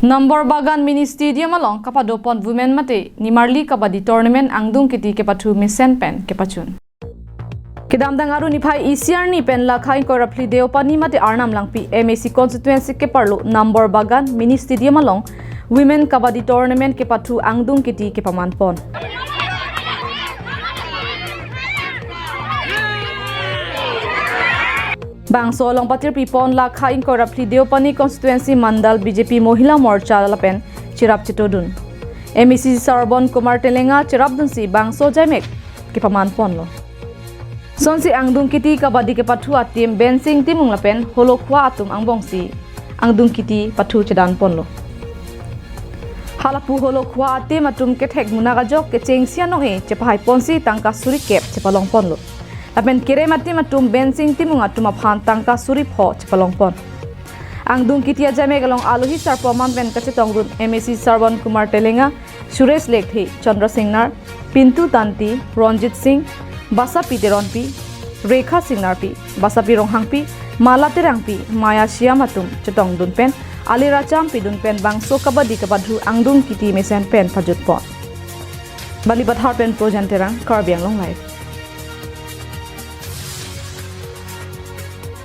Number bagan mini stadium along Kapado Pond women mate Nimarli Kabadi Tournament adung Keti kepathu misen pen kepachun. Kidam dangaru ni phai ECR ni pen lakhai korapli deopani mate arnam langpi MAC constituency ke parlo number bagan mini stadium along women Kabadi Tournament kepathu adung Keti kepaman pon. Bangso long patir pipon lakha in korapli deopani constituency mandal BJP Mohila Morcha lapen chirap chitodun. MAC Sarbon Kumar Telenga chirap dun si bangso jaimek ke paman pon lo. Sonsi adung Keti kabadi ke pathu atim bensing timung lapen holokwa atum angbong si adung Keti pathu chedan pon lo. Halapu holokwa atim atum ke thek munagajok ke chengsia nong e chepai ponsi tangka suri kep chepalong pon lo. Lapen kire mati matum bensing timung atum aphan tangka suri pho chepalong pon. Adung Keti ajame galong aluhi sarpoman pen kache tongrun MAC Sarbon Kumar Telenga Suresh Lekthi Chandra Singnar Pintu Tanti Ronjit Singh Basa Piteronpi Rekha Singnarpi Basa Pironghangpi Mala Terangpi Maya Siamatum chetong dun pen Alira Champi dun pen bangso kabadi kepadhu adung Keti mesen pen pajut pon. Balibat harpen projan terang Karbiang long life.